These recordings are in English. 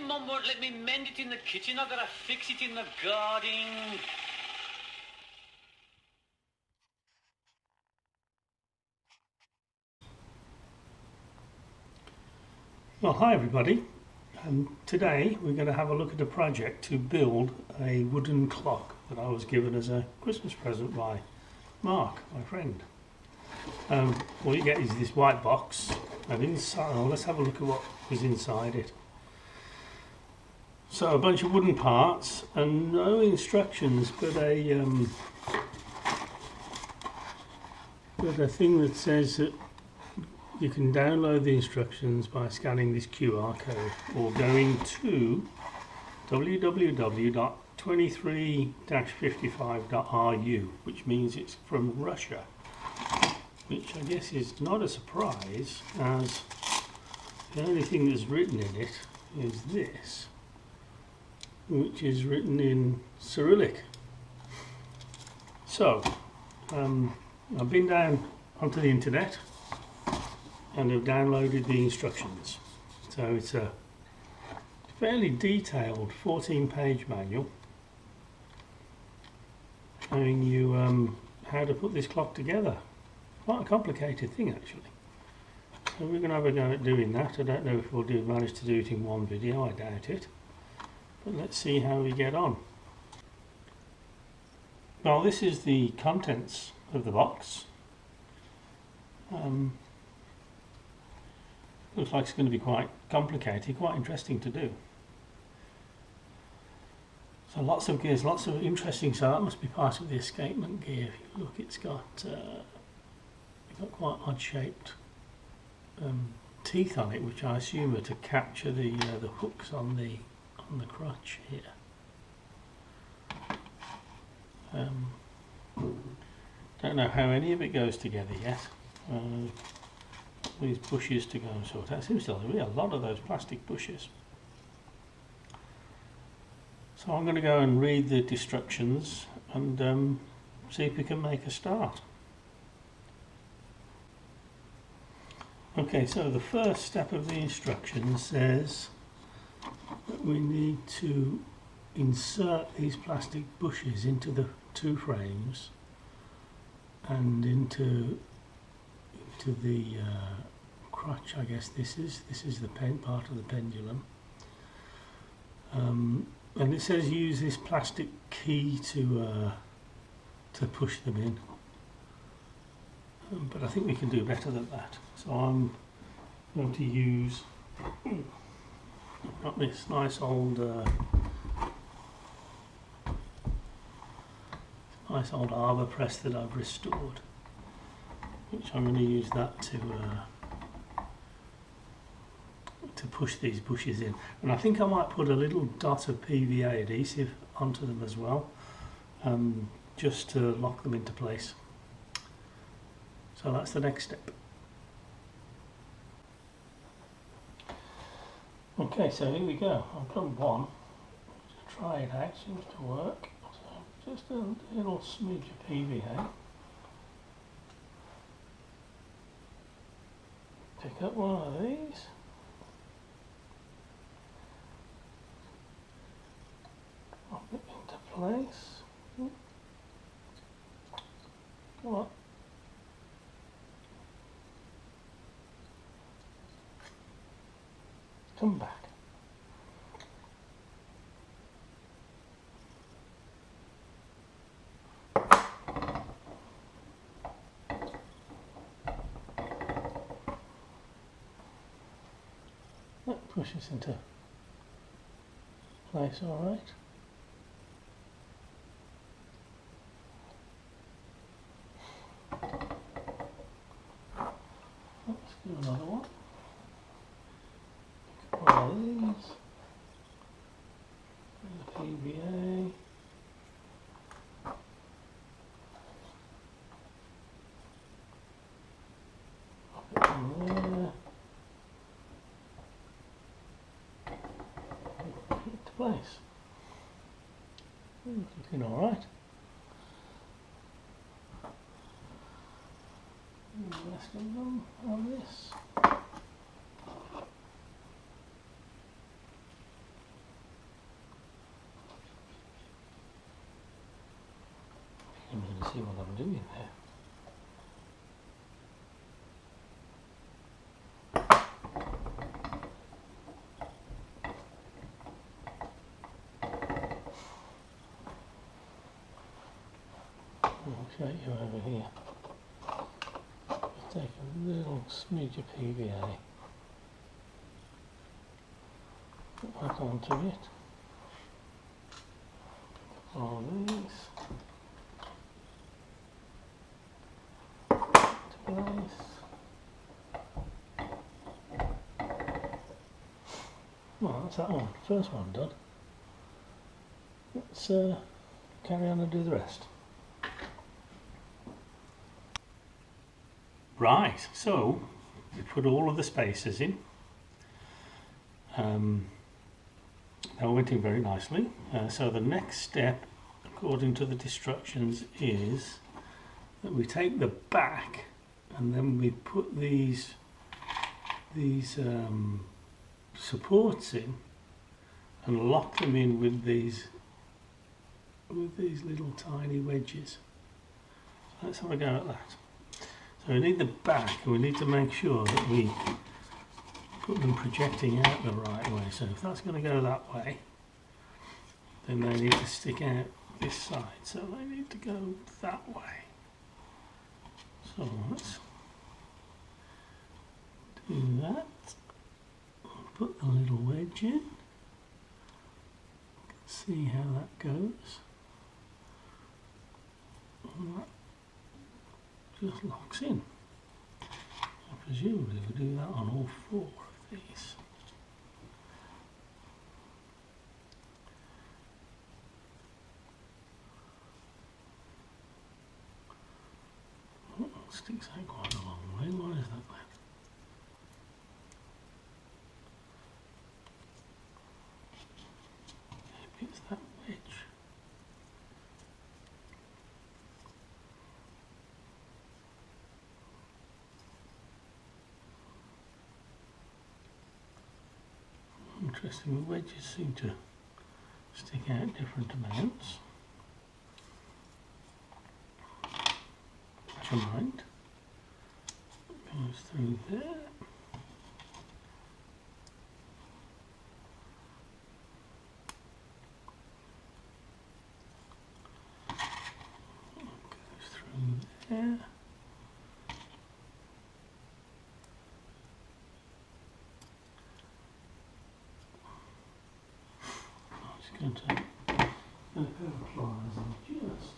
Mum won't let me mend it in the kitchen. I've got to fix it in the garden. Well, hi everybody. Today we're going to have a look at a project to build a wooden clock that I was given as a Christmas present by Mark, my friend. All you get is this white box, and inside, let's have a look at what is inside it. So a bunch of wooden parts and no instructions, but a thing that says that you can download the instructions by scanning this QR code or going to www.23-55.ru, which means it's from Russia, which I guess is not a surprise, as the only thing that's written in it is this, which is written in Cyrillic. So I've been down onto the internet and have downloaded the instructions. So it's a fairly detailed 14-page manual showing you how to put this clock together. Quite a complicated thing actually. So we're going to have a go at doing that. I don't know if we'll manage to do it in one video, I doubt it. But let's see how we get on. Well, this is the contents of the box. Looks like it's going to be quite complicated, quite interesting to do. So lots of gears, lots of interesting. So that must be part of the escapement gear. If you look, it's got quite odd-shaped teeth on it, which I assume are to capture the hooks on the crutch here. Don't know how any of it goes together yet. These bushes to go and sort out. Seems to be a lot of those plastic bushes. So I'm going to go and read the instructions and see if we can make a start. Okay, so the first step of the instructions says that we need to insert these plastic bushes into the two frames and into the crutch. I guess this is the part of the pendulum, and it says use this plastic key to push them in, but I think we can do better than that. So I'm going to use got this nice old arbor press that I've restored, which I'm going to use that to push these bushes in. And I think I might put a little dot of PVA adhesive onto them as well, just to lock them into place. So that's the next step. Okay, so here we go. I've done one. Just try it out, seems to work. So just a little smidge of PVA. Pick up one of these. Pop it into place. Come on. Come back. That pushes into place all right. Let's do another one. One of these. And the PVA. Pop it in there. Put it into place. Looking all right. And the rest of them on this. see what I'm doing there. I'll show you over here. Take a little smidge of PVA, put that onto it. All these to place. Well, that's that one. First one done. Let's carry on and do the rest. Right, so we put all of the spacers in. That went in very nicely. So the next step, according to the instructions, is that we take the back and then we put these supports in and lock them in with these little tiny wedges. Let's have a go at that. So we need the back, and we need to make sure that we put them projecting out the right way. So if that's going to go that way, then they need to stick out this side. So they need to go that way. So let's do that. Put the little wedge in. See how that goes. And that just locks in. Presumably we'll do that on all four of these. Oh, it sticks out quite a long way. What is that then? Maybe it's that wedge. Interesting, the wedges seem to stick out different amounts. Never mind. Goes through there. Goes through there. Going to a pair of pliers and just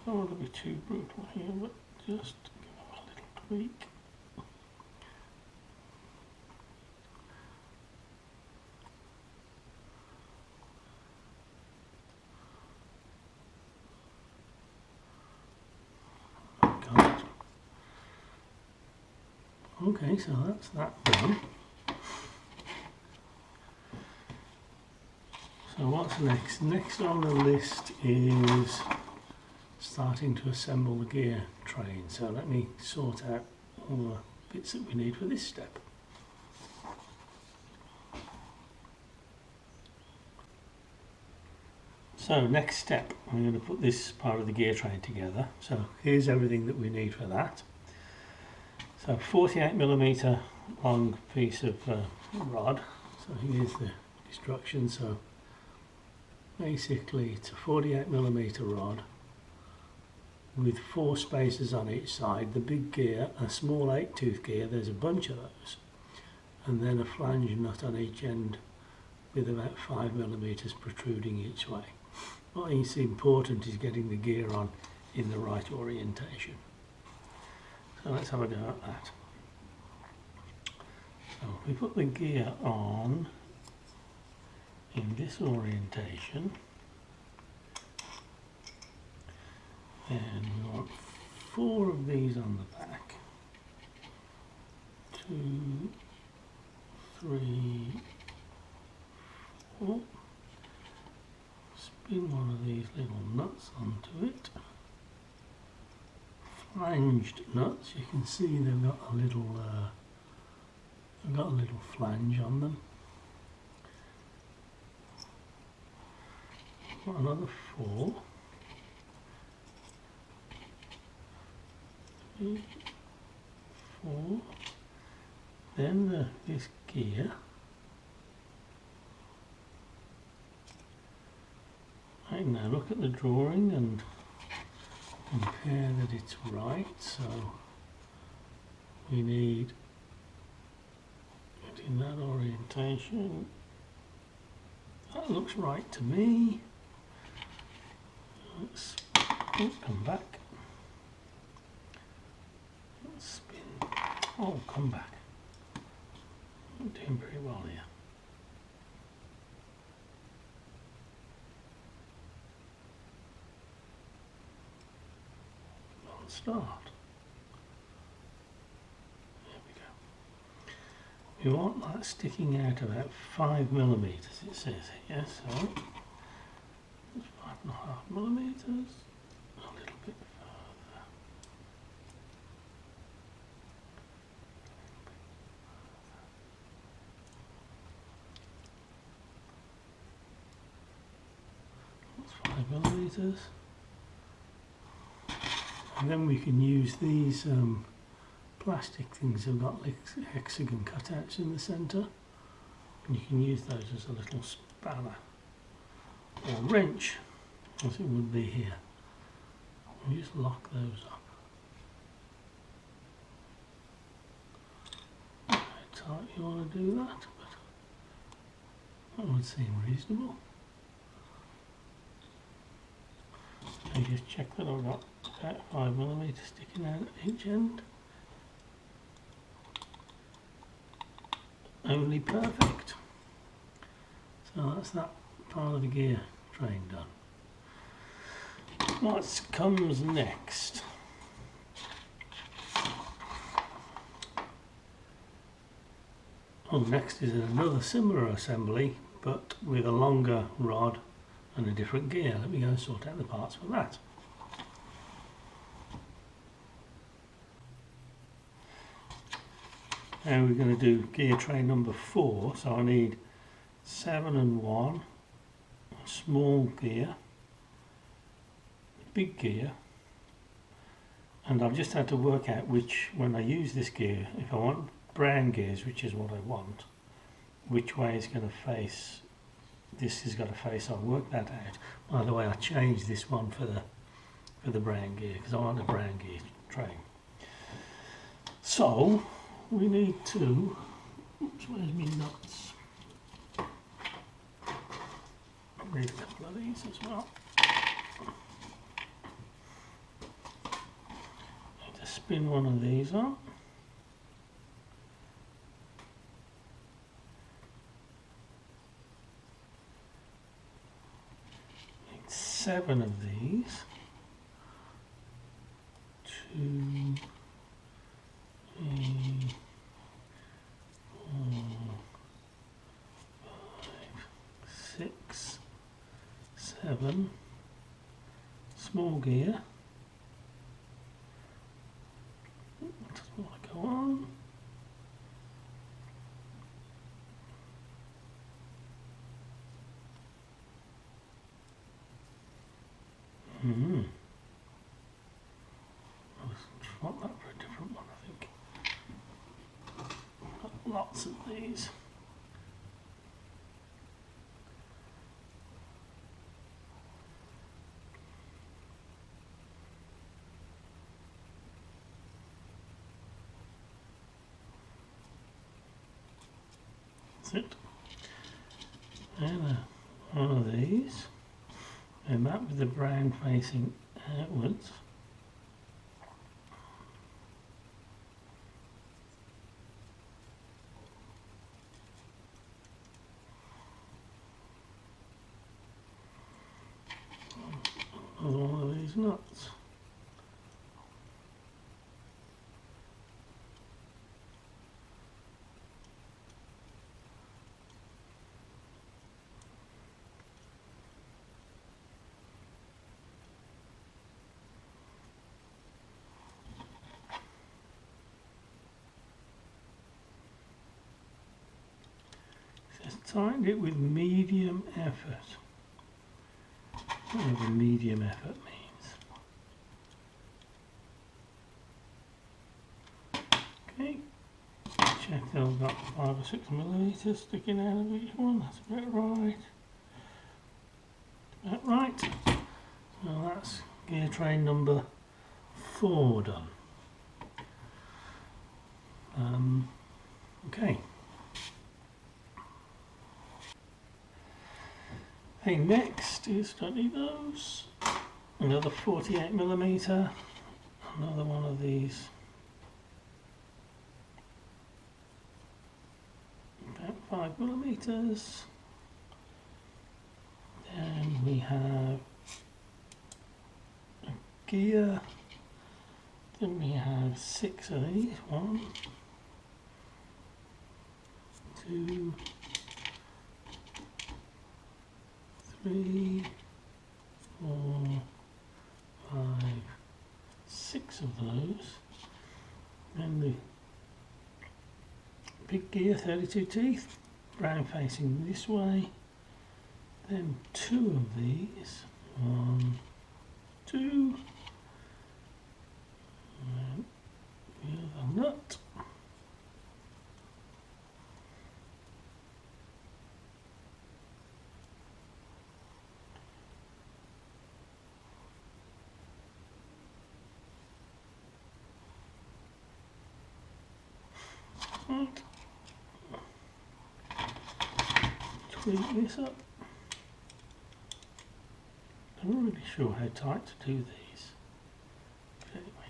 don't want to be too brutal here, but just give them a little tweak. Got it. Okay, so that's that done. So what's next? Next on the list is starting to assemble the gear train. So let me sort out all the bits that we need for this step. So next step, I'm going to put this part of the gear train together. So here's everything that we need for that. So 48mm long piece of rod. So here's the instructions. So basically it's a 48mm rod with 4 spacers on each side, the big gear, a small 8-tooth gear, there's a bunch of those, and then a flange nut on each end with about 5mm protruding each way. What is important is getting the gear on in the right orientation. So let's have a go at that. So if we put the gear on in this orientation, then we want 4 of these on the back. 2, 3, 4. Spin one of these little nuts onto it. Flanged nuts, you can see they've got a little flange on them. another 4. 3, 4. Then this gear. Right, now look at the drawing and compare that it's right. So we need it in that orientation. That looks right to me. Let's come back. Let's spin. Oh, come back. I'm doing very well here. Don't start. There we go. We want that sticking out about 5 millimeters, it says here, so 5.5 millimeters, a little bit further. That's 5 millimeters. And then we can use these plastic things that have got like hexagon cutouts in the centre. And you can use those as a little spanner or wrench, as it would be here. And just lock those up. How tight you want to do that, but that would seem reasonable. So just check that I've got about 5 millimeters sticking out at each end. Only perfect. So that's that part of the gear train done. What comes next? Oh, next is another similar assembly, but with a longer rod and a different gear. Let me go and sort out the parts for that. Now we're going to do gear train number 4, so I need 7 and 1, a small gear, big gear, and I've just had to work out which, when I use this gear, if I want brown gears, which is what I want, which way it's going to face. This has got to face, I'll work that out. By the way, I changed this one for the brown gear because I want a brown gear train. So we need to, oops, where's my nuts? I need a couple of these as well. Need to spin one of these on. Need 7 of these. 2, 3, 4, 5, 6, 7. Small gear. Doesn't want to go on. I want that for a different one, I think. Got lots of these. That's it. And one of these. And that with the brown facing outwards. Another one of these nuts. Just tightened it with medium effort. whatever medium effort means. Okay, check that I've got 5 or 6 millimeters sticking out of each one. That's about right. About right. So that's gear train number 4 done. Okay. Okay, next is study those. Another 48mm, another one of these. About 5mm. Then we have a gear. Then we have 6 of these. 1, 2, 3, 4, 5, 6 of those. Then the big gear, 32 teeth, brown facing this way. Then 2 of these. 1, 2. And the other nut. Right. Tweak this up. I'm not really sure how tight to do these. But anyway,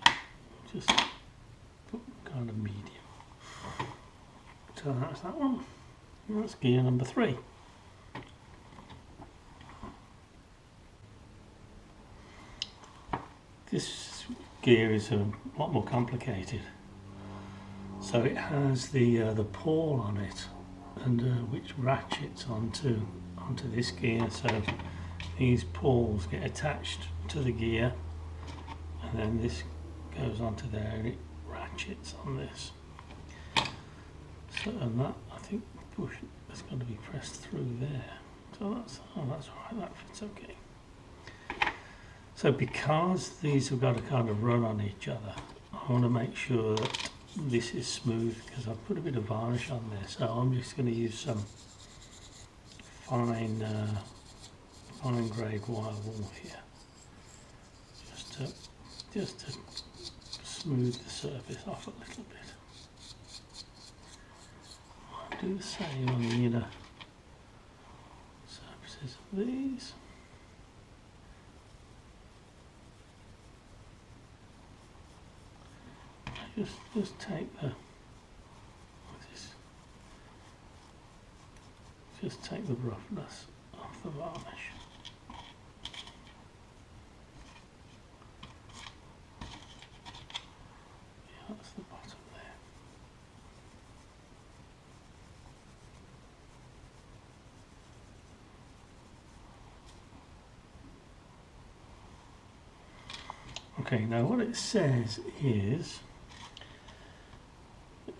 just put kind of medium. So that's that one. And that's gear number 3. This gear is a lot more complicated. So it has the pawl on it, and which ratchets onto this gear. So these pawls get attached to the gear, and then this goes onto there, and it ratchets on this. So and that I think push that's got to be pressed through there. So that's all right. That fits okay. So because these have got to kind of run on each other, I want to make sure that this is smooth because I've put a bit of varnish on there, so I'm just going to use some fine grade wire wool here, just to smooth the surface off a little bit. I'll do the same on the inner surfaces of these. Just take the just take the roughness off the varnish. Yeah, that's the bottom there. Okay, now what it says is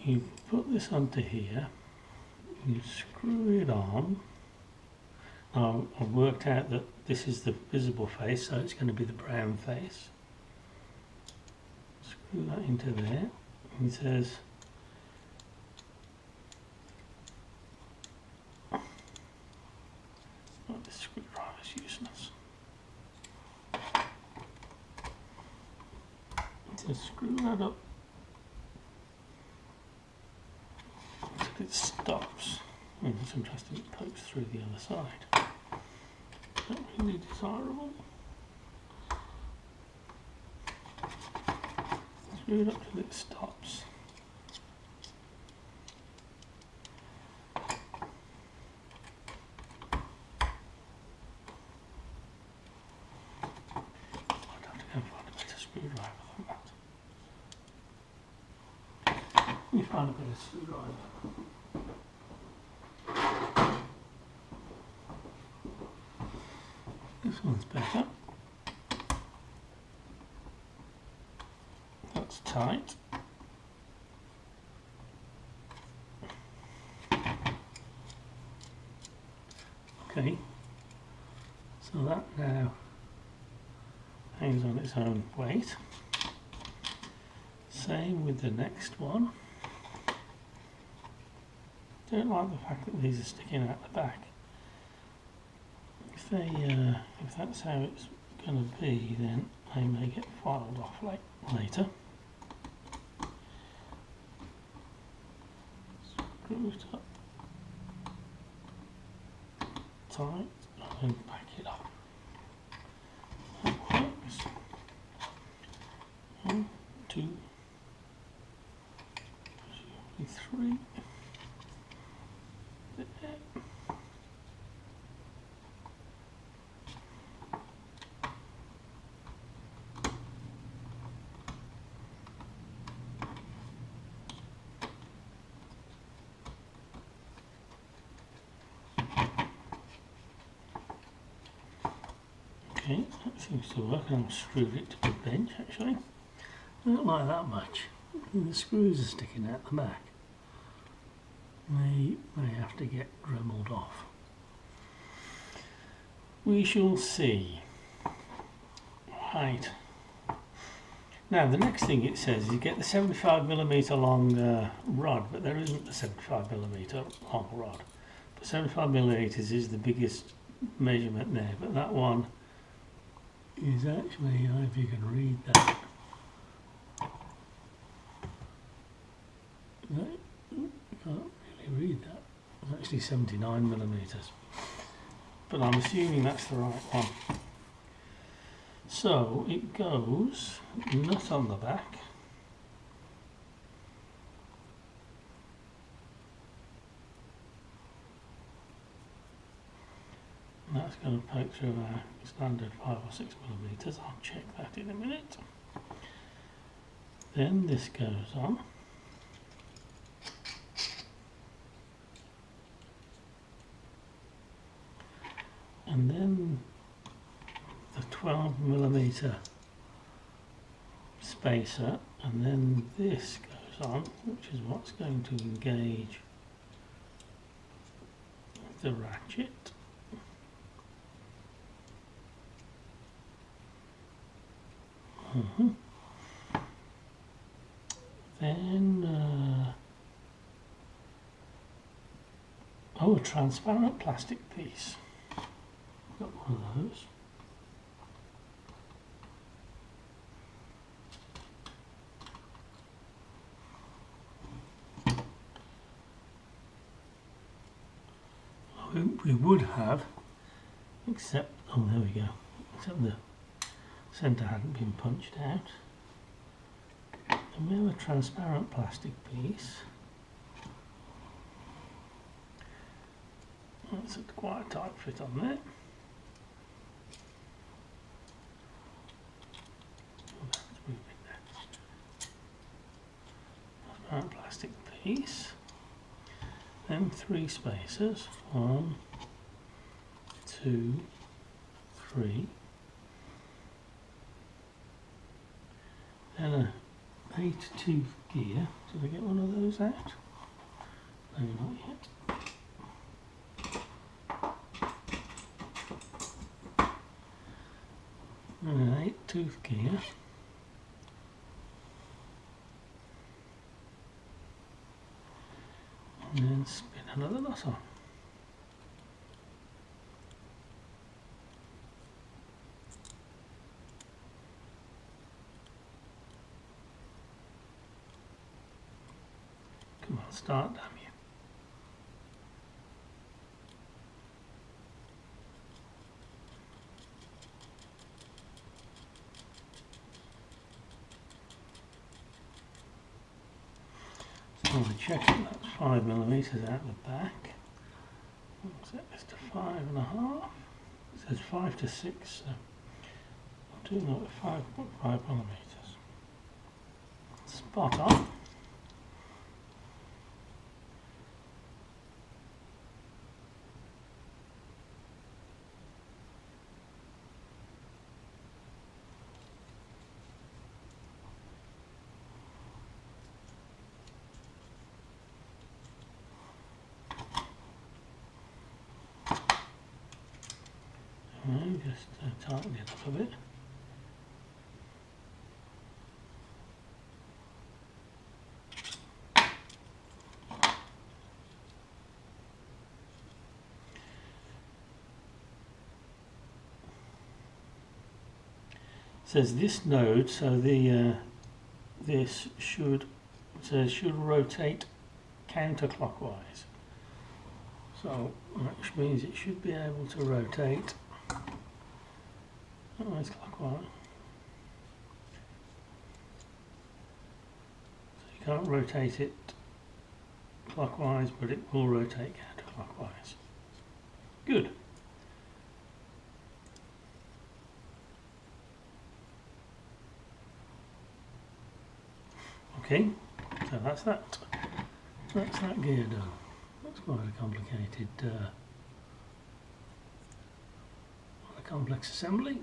you put this onto here, you screw it on. Now I've worked out that this is the visible face, so it's going to be the brown face. Screw that into there. It says oh, this screwdriver's useless. It says screw that up until it stops. Oh, that's interesting, it pokes through the other side. Not really desirable. Screw it up till it stops. I'd have to go and find a better screwdriver than that. Let me find a better screwdriver. This one's better. That's tight. Okay, so that now hangs on its own weight. Same with the next one. Don't like the fact that these are sticking out the back. If that's how it's going to be, then they may get filed off later. Screw it up tight and then back it up. That works. 1, 2, 3. Okay, that seems to work. I've screwed it to the bench actually. I don't like that much. And the screws are sticking out the back. They may have to get dremelled off. We shall see. Right. Now the next thing it says is you get the 75mm long rod, but there isn't a 75mm long rod. But 75mm is the biggest measurement there, but that one is actually, I don't know if you can read that. No, you can't really read that. It's actually 79mm. But I'm assuming that's the right one. So it goes nut on the back. And that's going to poke through our standard 5 or 6mm. I'll check that in a minute. Then this goes on. And then the 12mm spacer, and then this goes on, which is what's going to engage the ratchet. Then a transparent plastic piece. Got one of those. We would have, except, oh there we go, except the centre hadn't been punched out. And we have a transparent plastic piece. That's quite a tight fit on there. Transparent plastic piece. Then 3 spacers. 1, 2, 3. Then a 8-tooth gear. Did I get one of those out? No, not yet. And an 8-tooth gear. And then spin another knot on. Come on, start, damn you. So we check it, that's 5mm out the back. I'll set this to 5.5. It says 5 to 6, so I'm doing that with 5.5mm. Spot on. Just tighten it up a bit. says this node, so the this should rotate counterclockwise. So which means it should be able to rotate clockwise. So you can't rotate it clockwise, but it will rotate counterclockwise. Good. Okay, so that's that. That's that gear done. That's quite a complicated, quite a complex assembly.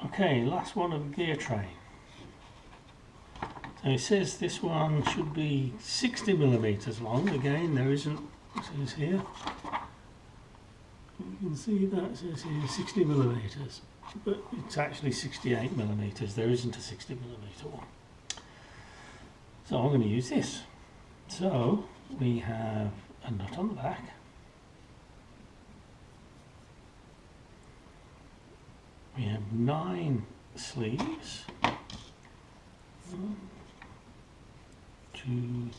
Okay, last one of the gear train. So it says this one should be 60mm long. Again, there isn't, it says here. You can see that it says here 60mm, but it's actually 68mm. There isn't a 60mm one. So I'm going to use this. So we have a nut on the back. We have 9 sleeves. 1, 2,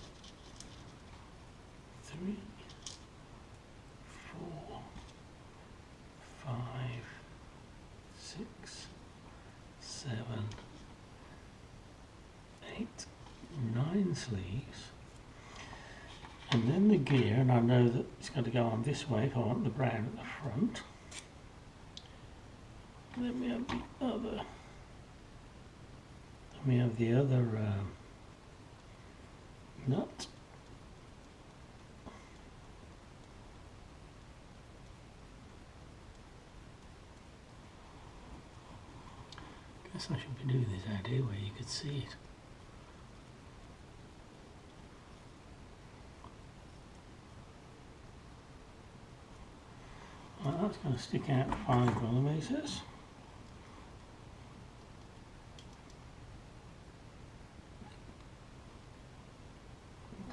3, 4, 5, 6, 7, 8, 9 sleeves. And then the gear, and I know that it's going to go on this way if I want the brown at the front. Then we have the other. Then we have the other nut. Guess I should be doing this out here where you could see it. Well, that's going to stick out 5mm.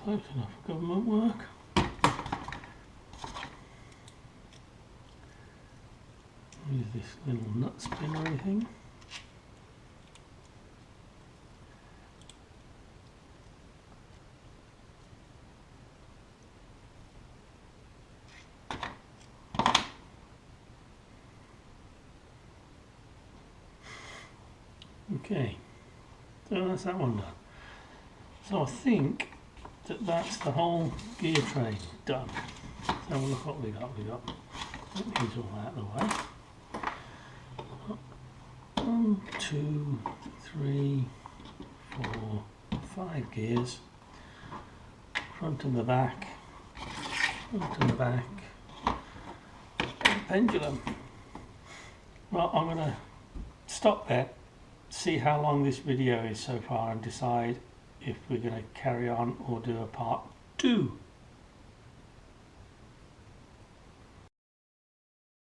Close enough for government work. Use this little nut spinnery thing. Okay, so that's that one done. So I think that that's the whole gear train done. So look what we got. Let me use all that out of the way. 1, 2, 3, 4, 5 gears. Front and the back. Front and the back. Pendulum. Well, I'm going to stop there, see how long this video is so far, and decide if we're going to carry on or do a part 2.